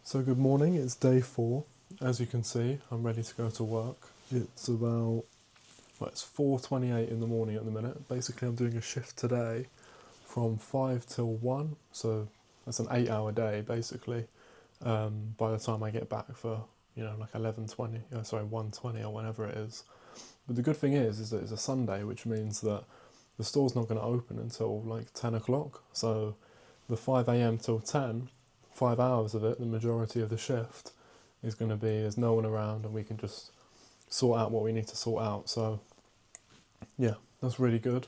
So good morning, it's day 4. As you can see, I'm ready to go to work. It's 4:28 in the morning at the minute. Basically, I'm doing a shift today from 5 till 1, so that's an 8-hour day basically. By the time I get back for, like 11:20, 1:20 or whenever it is. But the good thing is that it's a Sunday, which means that the store's not going to open until like 10 o'clock. So the 5 a.m. till 10, 5 hours of it, the majority of the shift, is going to be there's no one around and we can just sort out what we need to sort out. So yeah, that's really good.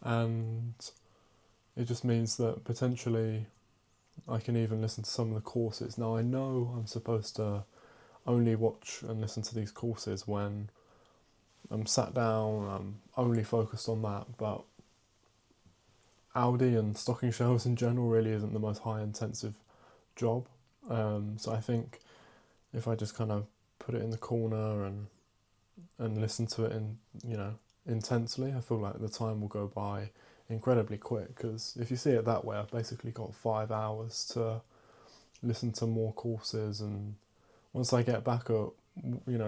And it just means that potentially I can even listen to some of the courses. Now I know I'm supposed to only watch and listen to these courses when I'm sat down, I'm only focused on that, but Aldi and stocking shelves in general really isn't the most high intensive job. So I think if I just kind of put it in the corner and listen to it intensely, I feel like the time will go by incredibly quick. Because if you see it that way, I've basically got 5 hours to listen to more courses, and once I get back up,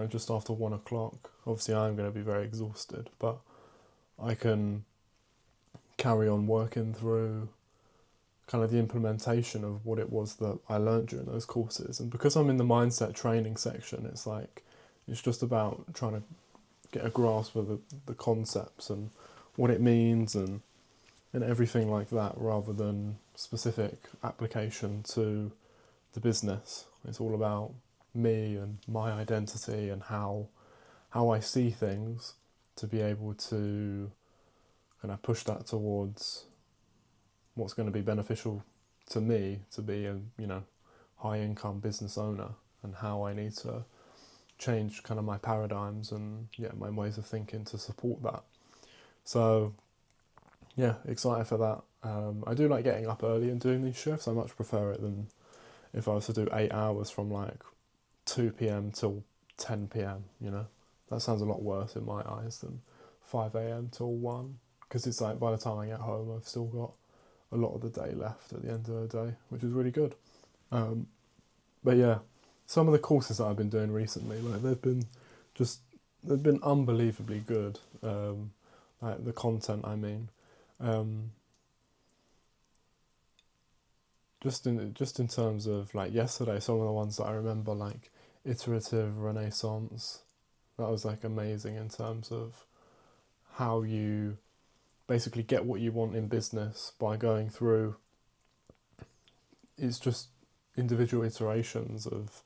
just after 1 o'clock, obviously I'm going to be very exhausted, but I can carry on working through kind of the implementation of what it was that I learned during those courses. And because I'm in the mindset training section, it's just about trying to get a grasp of the concepts and what it means and everything like that, rather than specific application to the business. It's all about me and my identity and how I see things, to be able to kind of push that towards what's going to be beneficial to me to be a high income business owner, and how I need to change kind of my paradigms and my ways of thinking to support that. So yeah, excited for that. I do like getting up early and doing these shifts. I much prefer it than if I was to do 8 hours from like 2 p.m. till 10 p.m. That sounds a lot worse in my eyes than 5 a.m. till 1, because it's like by the time I get home I've still got a lot of the day left at the end of the day, which is really good. But yeah, some of the courses that I've been doing recently, like they've been unbelievably good. Like the content, I mean, just in terms of like yesterday, some of the ones that I remember, like iterative renaissance, that was like amazing in terms of how you basically get what you want in business by going through. It's just individual iterations of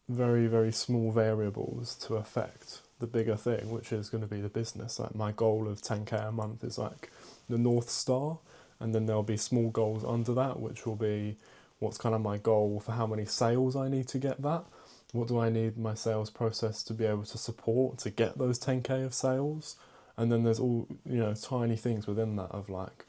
very, very small variables to affect the bigger thing, which is going to be the business. Like my goal of 10k a month is like the North Star, and then there'll be small goals under that, which will be what's kind of my goal for how many sales I need to get that. What do I need my sales process to be able to support to get those 10k of sales? And then there's all, tiny things within that of like,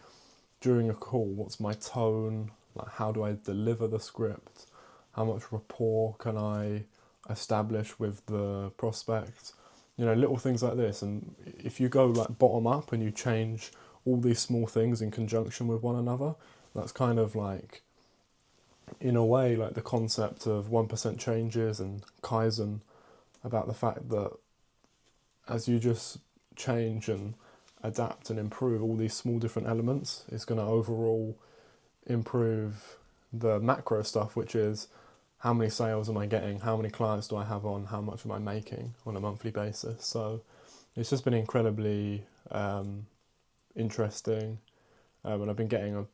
during a call, what's my tone? Like, how do I deliver the script? How much rapport can I establish with the prospect? Little things like this. And if you go like bottom up and you change all these small things in conjunction with one another, that's kind of like, in a way, like the concept of 1% changes and Kaizen, about the fact that as you just change and adapt and improve all these small different elements, it's going to overall improve the macro stuff, which is how many sales am I getting, how many clients do I have on, how much am I making on a monthly basis. So it's just been incredibly interesting, and I've been getting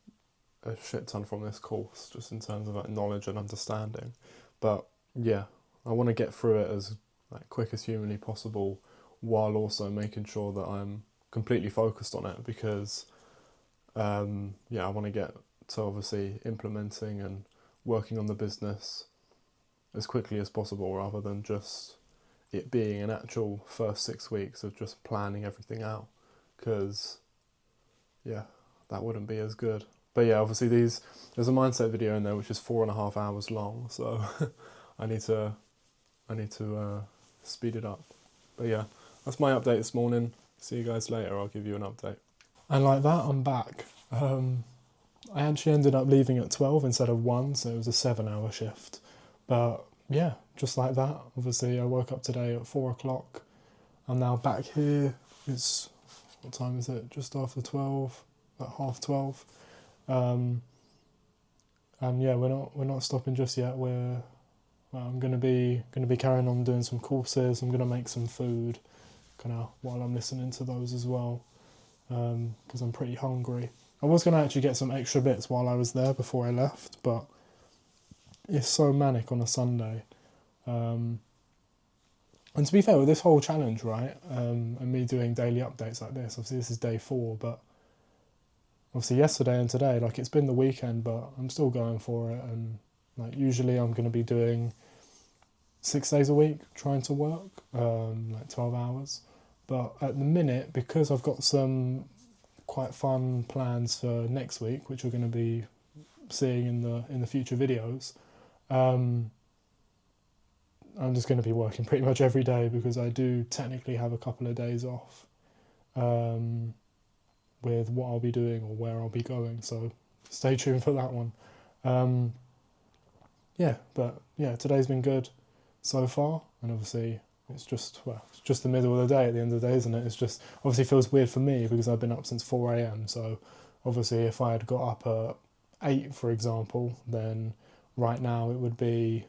a shit ton from this course, just in terms of like knowledge and understanding. But yeah, I want to get through it as like quick as humanly possible, while also making sure that I'm completely focused on it, because I want to get to obviously implementing and working on the business as quickly as possible, rather than just it being an actual first 6 weeks of just planning everything out, because that wouldn't be as good. But yeah, obviously there's a mindset video in there which is 4.5 hours long, so I need to speed it up. But yeah, that's my update this morning. See you guys later. I'll give you an update. And like that, I'm back. I actually ended up leaving at 12 instead of 1, so it was a 7-hour shift. But yeah, just like that. Obviously, I woke up today at 4 o'clock. I'm now back here. It's, what time is it? Just after 12, at half 12. And yeah, we're not stopping just yet. I'm gonna be carrying on doing some courses. I'm gonna make some food, kind of while I'm listening to those as well, because I'm pretty hungry. I was gonna actually get some extra bits while I was there before I left, but it's so manic on a Sunday. And to be fair, with this whole challenge, right, and me doing daily updates like this, obviously this is day 4, but obviously yesterday and today, like it's been the weekend, but I'm still going for it. And like usually I'm going to be doing 6 days a week trying to work, like 12 hours. But at the minute, because I've got some quite fun plans for next week, which we're going to be seeing in the future videos, I'm just going to be working pretty much every day because I do technically have a couple of days off with what I'll be doing or where I'll be going. So stay tuned for that one. Today's been good so far, and obviously it's just the middle of the day at the end of the day, isn't it? It's just obviously feels weird for me because I've been up since 4 a.m. So obviously if I had got up at 8, for example, then right now it would be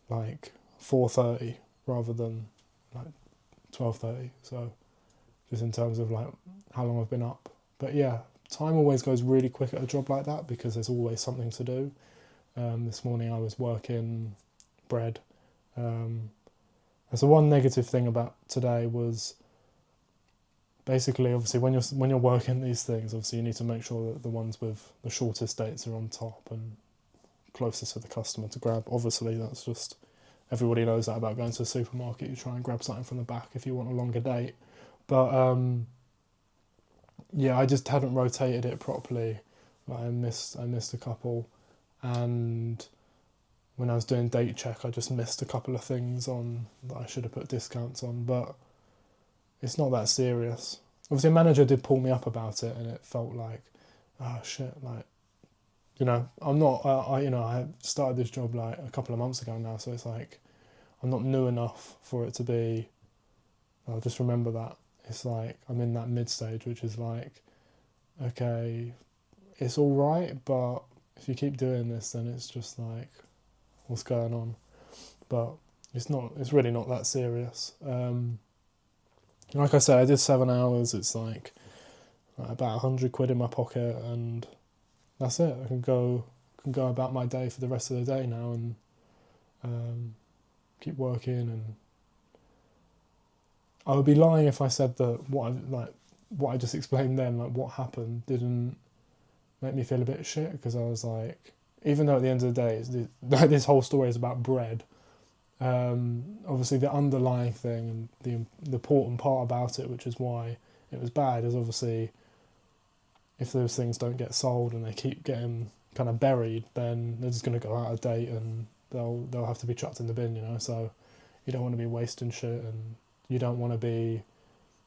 like 4:30 rather than like 12:30. So just in terms of like how long I've been up. But yeah, time always goes really quick at a job like that because there's always something to do. This morning I was working bread. And so one negative thing about today was basically, obviously, when you're working these things, obviously you need to make sure that the ones with the shortest dates are on top and closest to the customer to grab. Obviously, that's just everybody knows that about going to the supermarket. You try and grab something from the back if you want a longer date. But I just hadn't rotated it properly. Like I missed a couple, and when I was doing date check, I just missed a couple of things on that I should have put discounts on. But it's not that serious. Obviously, a manager did pull me up about it, and it felt like, oh shit, like, I'm not. I started this job like a couple of months ago now, so it's like I'm not new enough for it to be. I'll just remember that it's like I'm in that mid stage, which is like, okay, it's all right, but if you keep doing this, then it's just like, what's going on? But it's not. It's really not that serious. Like I said, I did 7 hours. It's like about £100 in my pocket, and that's it. I can go about my day for the rest of the day now, and keep working. And I would be lying if I said that what I just explained then, like what happened, didn't make me feel a bit shit, because I was like, even though at the end of the day, this whole story is about bread. Obviously, the underlying thing and the important part about it, which is why it was bad, is obviously if those things don't get sold and they keep getting kind of buried, then they're just going to go out of date and they'll have to be chucked in the bin, So you don't want to be wasting shit, and you don't want to be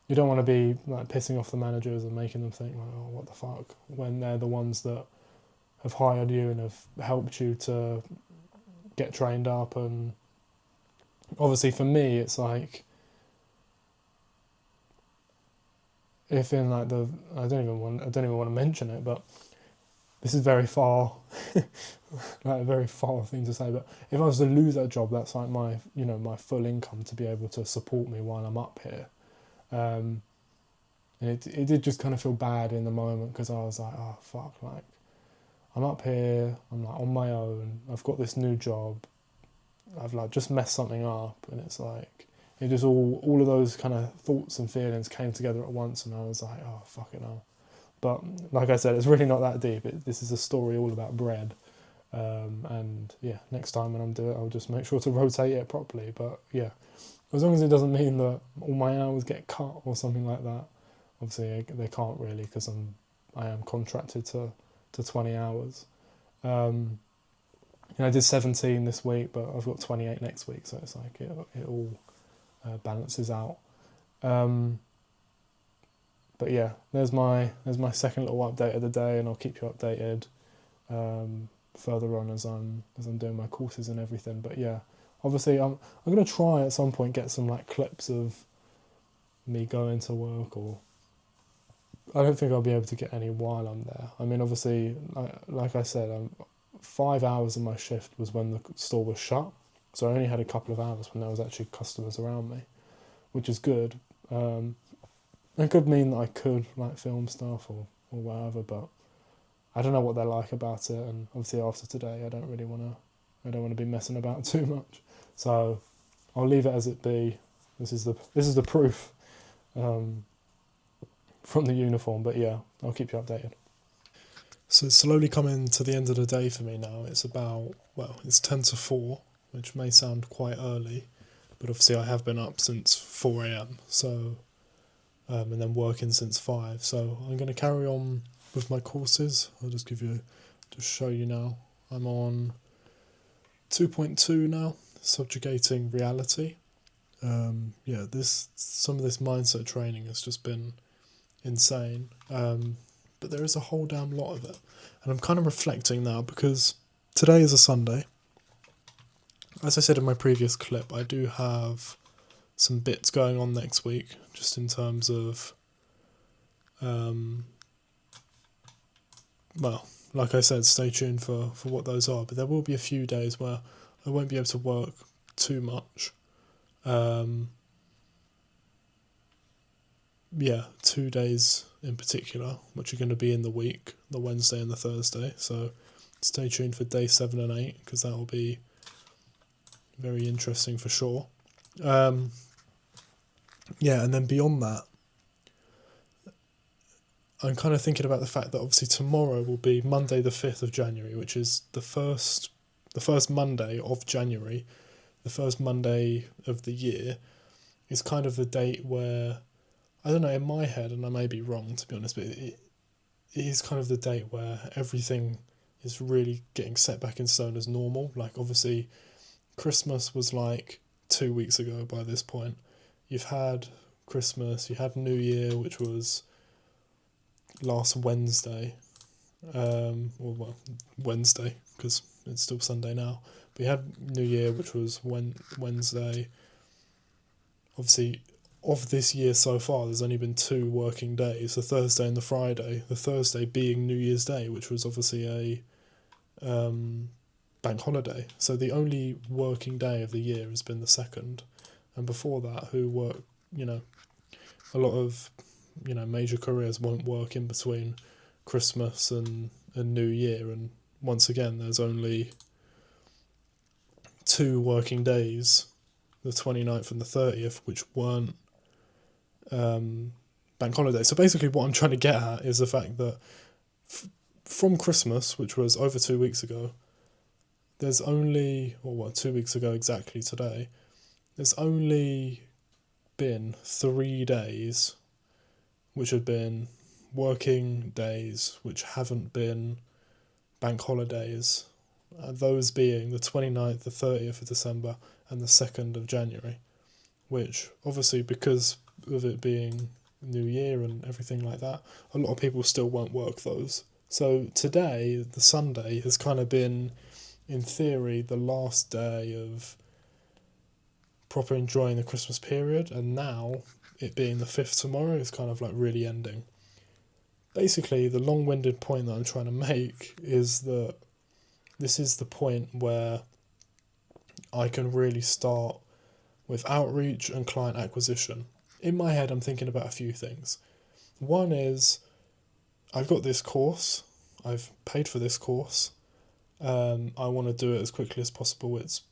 like pissing off the managers and making them think like, oh, what the fuck, when they're the ones that have hired you and have helped you to get trained up. And obviously for me, it's like, if in like I don't even want to mention it, but this is very far, like a very far thing to say. But if I was to lose that job, that's like my full income to be able to support me while I'm up here. And it did just kind of feel bad in the moment, because I was like, oh fuck, like I'm up here, I'm like on my own, I've got this new job, I've like just messed something up, and it's like it just all of those kind of thoughts and feelings came together at once, and I was like, oh fucking hell. But like I said, it's really not that deep. This is a story all about bread, and yeah, next time when I'm doing it, I'll just make sure to rotate it properly. But yeah, as long as it doesn't mean that all my hours get cut or something like that. Obviously they can't really, because I am contracted to 20 hours. I did 17 this week, but I've got 28 next week, so it's like it all balances out. But yeah, there's my second little update of the day, and I'll keep you updated further on as I'm doing my courses and everything. But yeah, obviously I'm gonna try at some point get some like clips of me going to work, or I don't think I'll be able to get any while I'm there. I mean, obviously, like I said, 5 hours of my shift was when the store was shut, so I only had a couple of hours when there was actually customers around me, which is good. It could mean that I could like film stuff or whatever, but I don't know what they're like about it. And obviously after today, I don't wanna be messing about too much. So I'll leave it as it be. This is the proof um, from the uniform. But yeah, I'll keep you updated. So it's slowly coming to the end of the day for me now. It's 10 to 4, which may sound quite early, but obviously I have been up since 4 a.m. So and then working since 5. So I'm going to carry on with my courses. I'll just show you now. I'm on 2.2 now, subjugating reality. Some of this mindset training has just been insane. But there is a whole damn lot of it, and I'm kind of reflecting now because today is a Sunday. As I said in my previous clip, I do have some bits going on next week, just in terms of, like I said, stay tuned for what those are. But there will be a few days where I won't be able to work too much. 2 days in particular, which are going to be in the week, the Wednesday and the Thursday. So stay tuned for day 7 and 8, because that will be very interesting for sure. And then beyond that, I'm kind of thinking about the fact that obviously tomorrow will be Monday the 5th of January, which is the first Monday of January, the first Monday of the year, is kind of the date where, I don't know, in my head, and I may be wrong to be honest, but it is kind of the date where everything is really getting set back in stone as normal. Like obviously Christmas was like 2 weeks ago by this point. You've had Christmas, you had New Year, which was last Wednesday, Wednesday, because it's still Sunday now. But you had New Year, which was Wednesday. Obviously, of this year so far, there's only been 2 working days, the Thursday and the Friday. The Thursday being New Year's Day, which was obviously a bank holiday. So the only working day of the year has been the 2nd. And before that, who work, a lot of, major careers won't work in between Christmas and New Year. And once again, there's only 2 working days, the 29th and the 30th, which weren't bank holiday. So basically what I'm trying to get at is the fact that from Christmas, which was over 2 weeks ago, there's only, 2 weeks ago exactly today, there's only been 3 days which have been working days which haven't been bank holidays, those being the 29th, the 30th of December and the 2nd of January, which obviously because of it being New Year and everything like that, a lot of people still won't work those. So today, the Sunday, has kind of been, in theory, the last day of proper enjoying the Christmas period, and now, it being the 5th tomorrow, is kind of like really ending. Basically, the long-winded point that I'm trying to make is that this is the point where I can really start with outreach and client acquisition. In my head, I'm thinking about a few things. One is, I've got this course, I've paid for this course, I want to do it as quickly as possible. It's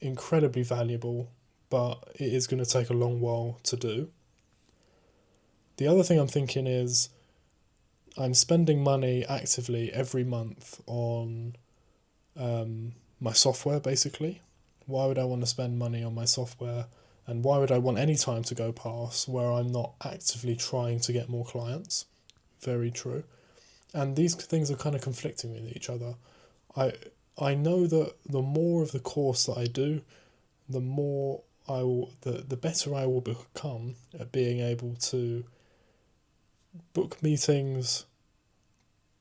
incredibly valuable, but it is going to take a long while to do. The other thing I'm thinking is, I'm spending money actively every month on my software, basically. Why would I want to spend money on my software? And why would I want any time to go past where I'm not actively trying to get more clients? Very true. And these things are kind of conflicting with each other. I know that the more of the course that I do, the better I will become at being able to book meetings,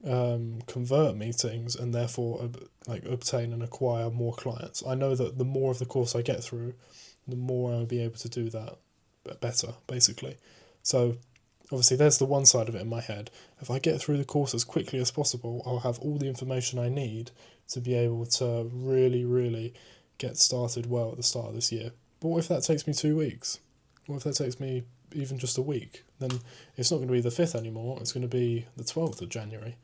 convert meetings, and therefore obtain and acquire more clients. I know that the more of the course I get through, the more I'll be able to do that better, basically. So obviously there's the one side of it in my head. If I get through the course as quickly as possible, I'll have all the information I need to be able to really, really get started well at the start of this year. But what if that takes me 2 weeks? What if that takes me even just a week? Then it's not going to be the 5th anymore, it's going to be the 12th of January.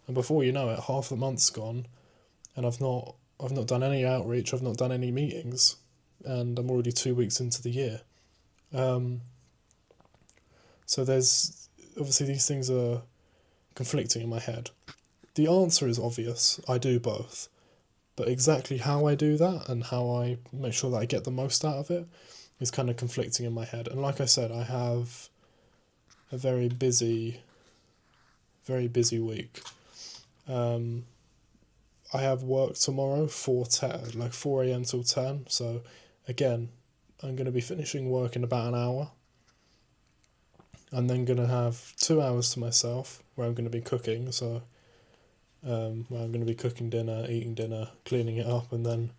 And before you know it, half the month's gone, and I've not done any outreach, I've not done any meetings, and I'm already 2 weeks into the year. So there's obviously these things are conflicting in my head. The answer is obvious, I do both. But exactly how I do that and how I make sure that I get the most out of it is kind of conflicting in my head. And like I said, I have a very busy week. I have work tomorrow 4 a.m. till 10. So again, I'm going to be finishing work in about an hour. I'm then going to have 2 hours to myself where I'm going to be cooking. So where I'm going to be cooking dinner, eating dinner, cleaning it up, and then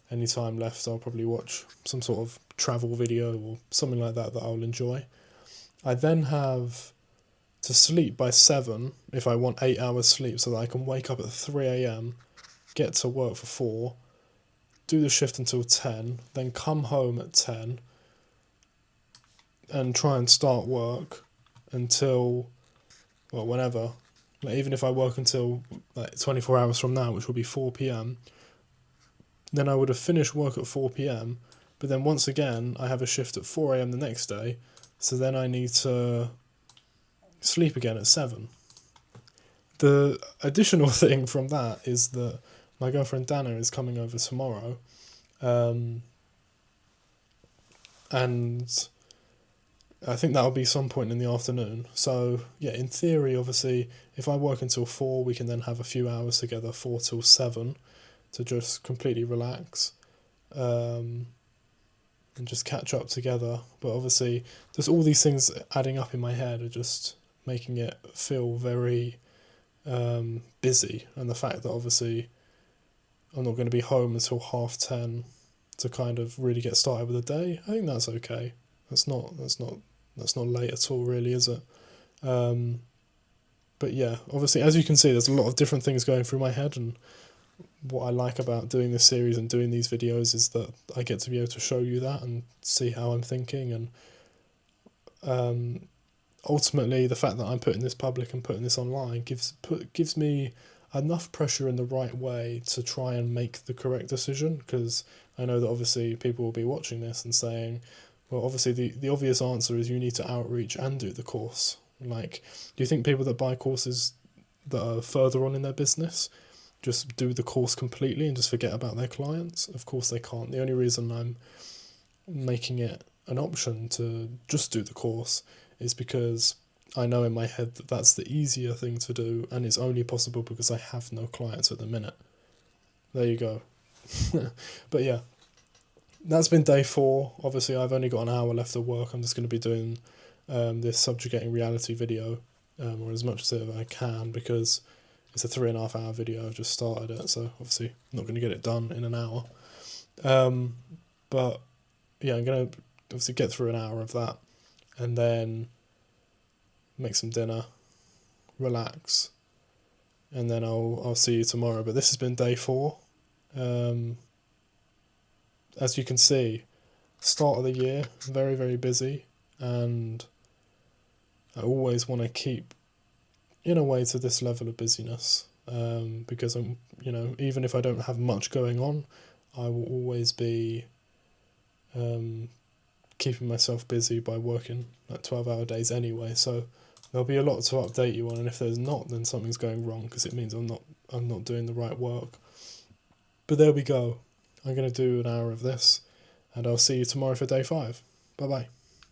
any time left I'll probably watch some sort of travel video or something like that I'll enjoy. I then have to sleep by 7 if I want 8 hours sleep so that I can wake up at 3 a.m, get to work for 4, do the shift until 10, then come home at 10 and try and start work until, well, whenever. Like, even if I work until 24 hours from now, which will be 4 p.m, then I would have finished work at 4 p.m, but then once again I have a shift at 4 a.m. the next day, so then I need to sleep again at 7. The additional thing from that is that my girlfriend Dana is coming over tomorrow, and I think that'll be some point in the afternoon. So yeah, in theory, obviously, if I work until 4, we can then have a few hours together, 4 till 7, to just completely relax, and just catch up together. But obviously, there's all these things adding up in my head are just making it feel very busy. And the fact that obviously I'm not going to be home until 10:30 to kind of really get started with the day, I think that's okay. That's not late at all, really, is it? But yeah, obviously, as you can see, there's a lot of different things going through my head, and what I like about doing this series and doing these videos is that I get to be able to show you that and see how I'm thinking, and ultimately the fact that I'm putting this public and putting this online gives me enough pressure in the right way to try and make the correct decision, because I know that obviously people will be watching this and saying, well, obviously the obvious answer is you need to outreach and do the course. Like, do you think people that buy courses that are further on in their business just do the course completely and just forget about their clients? Of course they can't. The only reason I'm making it an option to just do the course is because I know in my head that that's the easier thing to do, and it's only possible because I have no clients at the minute. There you go. But yeah, that's been day 4. Obviously, I've only got an hour left of work. I'm just going to be doing this subjugating reality video, or as much as I can, because it's a 3.5 hour video. I've just started it, so obviously I'm not going to get it done in an hour. But yeah, I'm going to obviously get through an hour of that, and then make some dinner, relax, and then I'll see you tomorrow. But this has been day 4. As you can see, start of the year, very, very busy, and I always want to keep in a way to this level of busyness, because I'm, even if I don't have much going on, I will always be keeping myself busy by working 12-hour days anyway. So there'll be a lot to update you on, and if there's not, then something's going wrong, because it means I'm not doing the right work. But there we go. I'm going to do an hour of this, and I'll see you tomorrow for day 5. Bye bye.